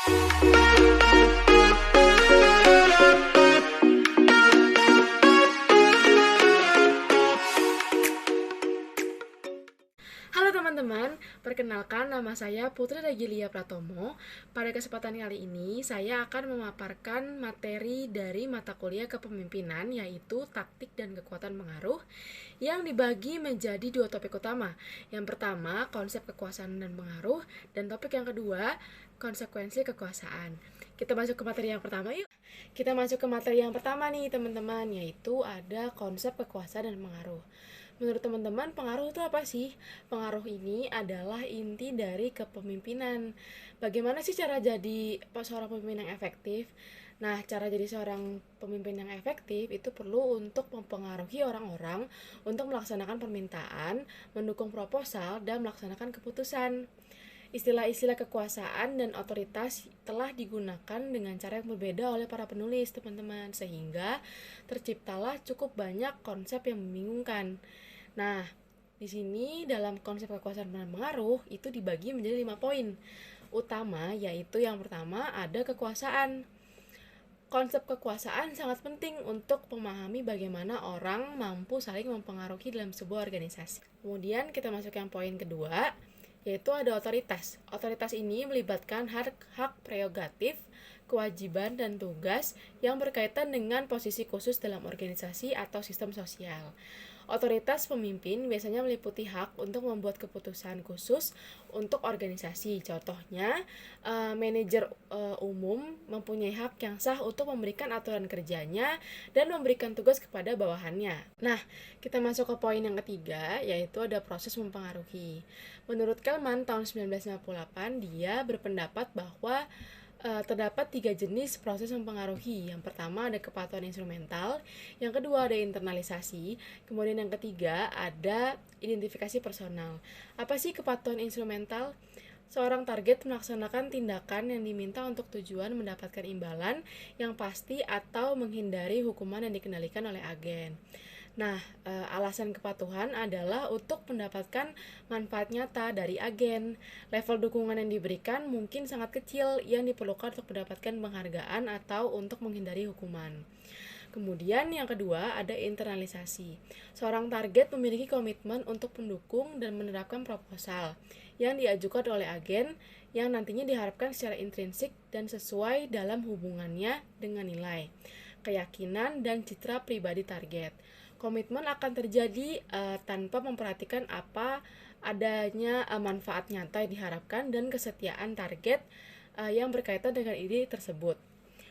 Halo teman-teman, perkenalkan nama saya Putri Regilia Pratomo. Pada kesempatan kali ini, saya akan memaparkan materi dari mata kuliah kepemimpinan, yaitu taktik dan kekuatan pengaruh, yang dibagi menjadi dua topik utama. Yang pertama, konsep kekuasaan dan pengaruh, dan topik yang kedua, konsekuensi kekuasaan. Kita masuk ke materi yang pertama yuk. Kita masuk ke materi yang pertama nih teman-teman, yaitu ada konsep kekuasaan dan pengaruh. Menurut teman-teman, pengaruh itu apa sih? Pengaruh ini adalah inti dari kepemimpinan. Bagaimana sih cara jadi seorang pemimpin yang efektif? Nah, cara jadi seorang pemimpin yang efektif itu perlu untuk mempengaruhi orang-orang untuk melaksanakan permintaan, mendukung proposal, dan melaksanakan keputusan. Istilah-istilah kekuasaan dan otoritas telah digunakan dengan cara yang berbeda oleh para penulis, teman-teman, sehingga terciptalah cukup banyak konsep yang membingungkan. Nah, di sini dalam konsep kekuasaan dan pengaruh itu dibagi menjadi 5 poin utama, yaitu yang pertama ada kekuasaan. Konsep kekuasaan sangat penting untuk memahami bagaimana orang mampu saling mempengaruhi dalam sebuah organisasi. Kemudian kita masuk yang poin kedua, yaitu ada otoritas. Otoritas ini melibatkan hak prerogatif, kewajiban, dan tugas yang berkaitan dengan posisi khusus dalam organisasi atau sistem sosial. Otoritas pemimpin biasanya meliputi hak untuk membuat keputusan khusus untuk organisasi. Contohnya, manajer umum mempunyai hak yang sah untuk memberikan aturan kerjanya dan memberikan tugas kepada bawahannya. Nah, kita masuk ke poin yang ketiga, yaitu ada proses mempengaruhi. Menurut Kalman tahun 1958, dia berpendapat bahwa terdapat 3 jenis proses mempengaruhi. Yang pertama ada kepatuhan instrumental, yang kedua ada internalisasi, kemudian yang ketiga ada identifikasi personal. Apa sih kepatuhan instrumental? Seorang target melaksanakan tindakan yang diminta untuk tujuan mendapatkan imbalan yang pasti atau menghindari hukuman yang dikendalikan oleh agen. Nah, alasan kepatuhan adalah untuk mendapatkan manfaat nyata dari agen. Level dukungan yang diberikan mungkin sangat kecil yang diperlukan untuk mendapatkan penghargaan atau untuk menghindari hukuman. Kemudian yang kedua ada internalisasi. Seorang target memiliki komitmen untuk mendukung dan menerapkan proposal yang diajukan oleh agen yang nantinya diharapkan secara intrinsik dan sesuai dalam hubungannya dengan nilai, keyakinan, dan citra pribadi target. Komitmen akan terjadi tanpa memperhatikan apa adanya manfaat nyata yang diharapkan dan kesetiaan target yang berkaitan dengan ide tersebut.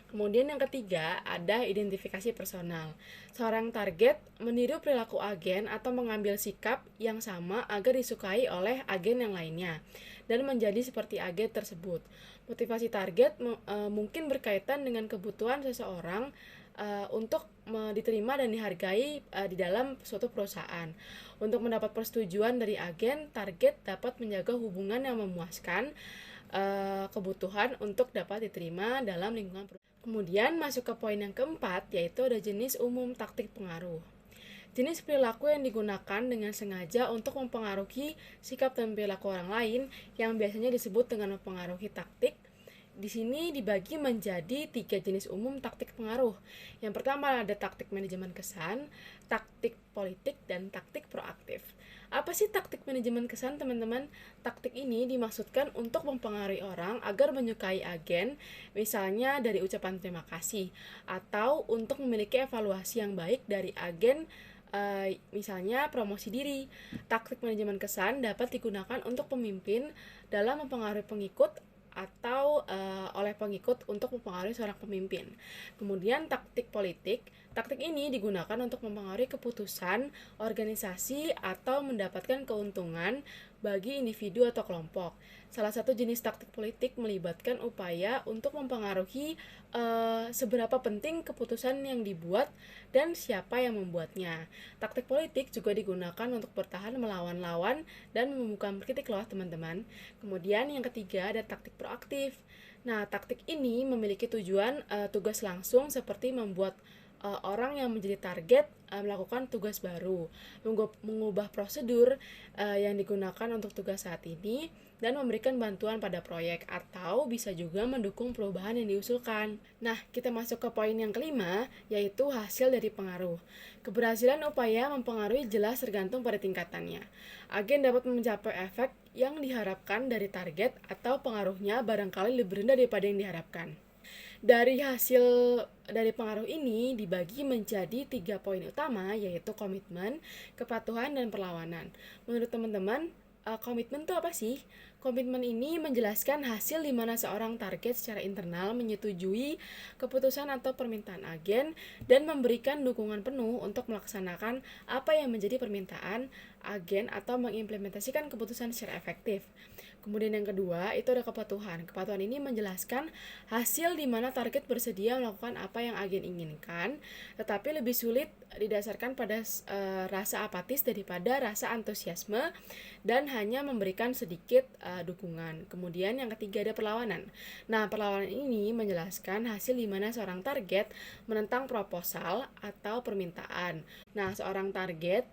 Kemudian yang ketiga ada identifikasi personal. Seorang target meniru perilaku agen atau mengambil sikap yang sama agar disukai oleh agen yang lainnya dan menjadi seperti agen tersebut. Motivasi target mungkin berkaitan dengan kebutuhan seseorang untuk diterima dan dihargai di dalam suatu perusahaan. Untuk mendapat persetujuan dari agen, target dapat menjaga hubungan yang memuaskan kebutuhan untuk dapat diterima dalam lingkungan perusahaan. Kemudian masuk ke poin yang keempat, yaitu ada jenis umum taktik pengaruh. Jenis perilaku yang digunakan dengan sengaja untuk mempengaruhi sikap dan perilaku orang lain yang biasanya disebut dengan mempengaruhi taktik. Di sini dibagi menjadi 3 jenis umum taktik pengaruh. Yang pertama ada taktik manajemen kesan, taktik politik, dan taktik proaktif. Apa sih taktik manajemen kesan, teman-teman? Taktik ini dimaksudkan untuk mempengaruhi orang agar menyukai agen, misalnya dari ucapan terima kasih, atau untuk memiliki evaluasi yang baik dari agen, misalnya promosi diri. Taktik manajemen kesan dapat digunakan untuk pemimpin dalam mempengaruhi pengikut atau oleh pengikut untuk mempengaruhi seorang pemimpin. Kemudian taktik politik. Taktik ini digunakan untuk mempengaruhi keputusan organisasi atau mendapatkan keuntungan bagi individu atau kelompok. Salah satu jenis taktik politik melibatkan upaya untuk mempengaruhi seberapa penting keputusan yang dibuat dan siapa yang membuatnya. Taktik politik juga digunakan untuk bertahan melawan lawan dan membuka kritik loh teman-teman. Kemudian yang ketiga ada taktik proaktif. Nah, taktik ini memiliki tujuan tugas langsung seperti membuat orang yang menjadi target melakukan tugas baru, mengubah prosedur yang digunakan untuk tugas saat ini, dan memberikan bantuan pada proyek, atau bisa juga mendukung perubahan yang diusulkan. Nah, kita masuk ke poin yang kelima, yaitu hasil dari pengaruh. Keberhasilan upaya mempengaruhi jelas tergantung pada tingkatannya. Agen dapat mencapai efek yang diharapkan dari target, atau pengaruhnya barangkali lebih rendah daripada yang diharapkan. Dari hasil dari pengaruh ini dibagi menjadi 3 poin utama, yaitu komitmen, kepatuhan, dan perlawanan. Menurut teman-teman, komitmen itu apa sih? Komitmen ini menjelaskan hasil di mana seorang target secara internal menyetujui keputusan atau permintaan agen dan memberikan dukungan penuh untuk melaksanakan apa yang menjadi permintaan agen atau mengimplementasikan keputusan secara efektif. Kemudian yang kedua, itu ada kepatuhan. Kepatuhan ini menjelaskan hasil di mana target bersedia melakukan apa yang agen inginkan, tetapi lebih sulit didasarkan pada rasa apatis daripada rasa antusiasme dan hanya memberikan sedikit dukungan. Kemudian yang ketiga ada perlawanan. Nah, perlawanan ini menjelaskan hasil di mana seorang target menentang proposal atau permintaan. Nah, seorang target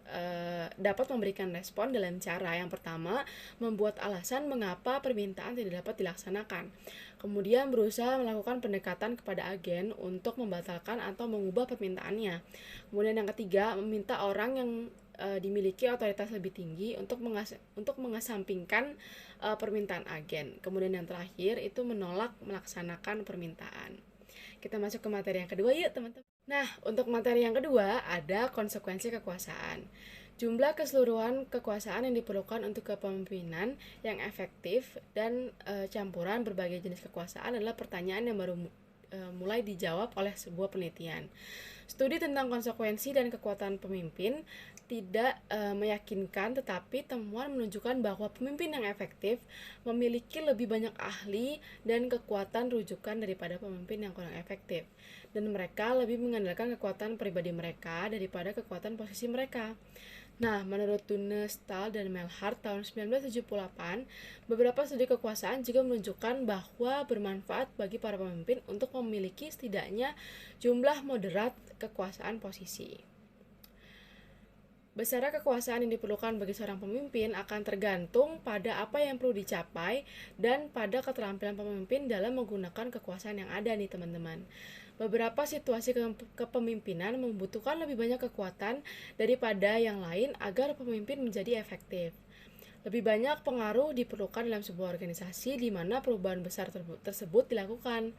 dapat memberikan respon dalam cara yang pertama, membuat alasan mengapa permintaan tidak dapat dilaksanakan. Kemudian berusaha melakukan pendekatan kepada agen untuk membatalkan atau mengubah permintaannya. Kemudian yang ketiga, meminta orang yang dimiliki otoritas lebih tinggi untuk mengesampingkan permintaan agen. Kemudian yang terakhir itu menolak melaksanakan permintaan. Kita masuk ke materi yang kedua yuk teman-teman. Nah, untuk materi yang kedua ada konsekuensi kekuasaan. Jumlah keseluruhan kekuasaan yang diperlukan untuk kepemimpinan yang efektif dan campuran berbagai jenis kekuasaan adalah pertanyaan yang baru mulai dijawab oleh sebuah penelitian. Studi tentang konsekuensi dan kekuatan pemimpin tidak meyakinkan, tetapi temuan menunjukkan bahwa pemimpin yang efektif memiliki lebih banyak ahli dan kekuatan rujukan daripada pemimpin yang kurang efektif, dan mereka lebih mengandalkan kekuatan pribadi mereka daripada kekuatan posisi mereka. Nah, menurut Dunne, Stahl, dan Melhart tahun 1978, beberapa studi kekuasaan juga menunjukkan bahwa bermanfaat bagi para pemimpin untuk memiliki setidaknya jumlah moderat kekuasaan posisi. Besarnya kekuasaan yang diperlukan bagi seorang pemimpin akan tergantung pada apa yang perlu dicapai dan pada keterampilan pemimpin dalam menggunakan kekuasaan yang ada nih teman-teman. Beberapa situasi kepemimpinan membutuhkan lebih banyak kekuatan daripada yang lain agar pemimpin menjadi efektif. Lebih banyak pengaruh diperlukan dalam sebuah organisasi di mana perubahan besar tersebut dilakukan.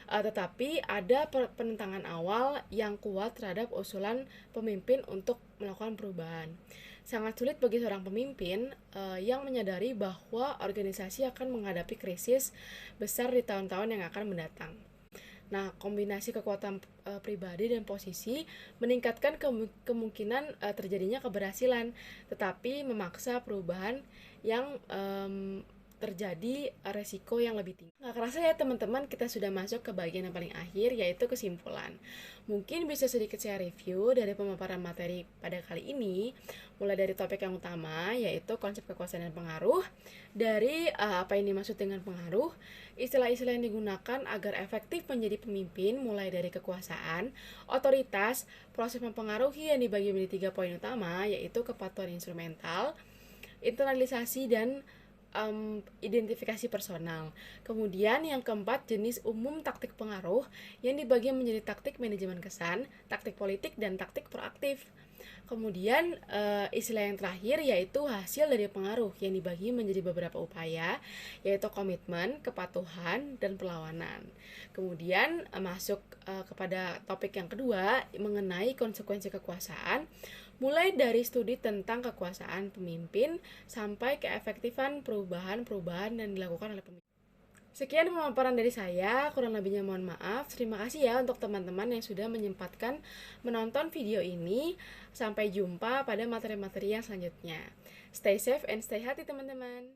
Tetapi ada penentangan awal yang kuat terhadap usulan pemimpin untuk melakukan perubahan. Sangat sulit bagi seorang pemimpin yang menyadari bahwa organisasi akan menghadapi krisis besar di tahun-tahun yang akan mendatang. Nah, kombinasi kekuatan pribadi dan posisi meningkatkan kemungkinan terjadinya keberhasilan, tetapi memaksa perubahan yang terjadi resiko yang lebih tinggi. Nggak kerasa ya teman-teman, kita sudah masuk ke bagian yang paling akhir, yaitu kesimpulan. Mungkin bisa sedikit saya review dari pemaparan materi pada kali ini, mulai dari topik yang utama, yaitu konsep kekuasaan dan pengaruh, dari apa yang dimaksud dengan pengaruh, istilah-istilah yang digunakan agar efektif menjadi pemimpin, mulai dari kekuasaan, otoritas, proses mempengaruhi yang dibagi menjadi 3 poin utama, yaitu kepatuhan instrumental, internalisasi, dan identifikasi personal. Kemudian yang keempat, jenis umum taktik pengaruh yang dibagi menjadi taktik manajemen kesan, taktik politik, dan taktik proaktif. Kemudian istilah yang terakhir yaitu hasil dari pengaruh yang dibagi menjadi beberapa upaya, yaitu komitmen, kepatuhan, dan perlawanan. Kemudian masuk kepada topik yang kedua mengenai konsekuensi kekuasaan, mulai dari studi tentang kekuasaan pemimpin sampai keefektifan perubahan-perubahan yang dilakukan oleh pemimpin. Sekian pemaparan dari saya, kurang lebihnya mohon maaf. Terima kasih ya untuk teman-teman yang sudah menyempatkan menonton video ini. Sampai jumpa pada materi-materi yang selanjutnya. Stay safe and stay healthy teman-teman.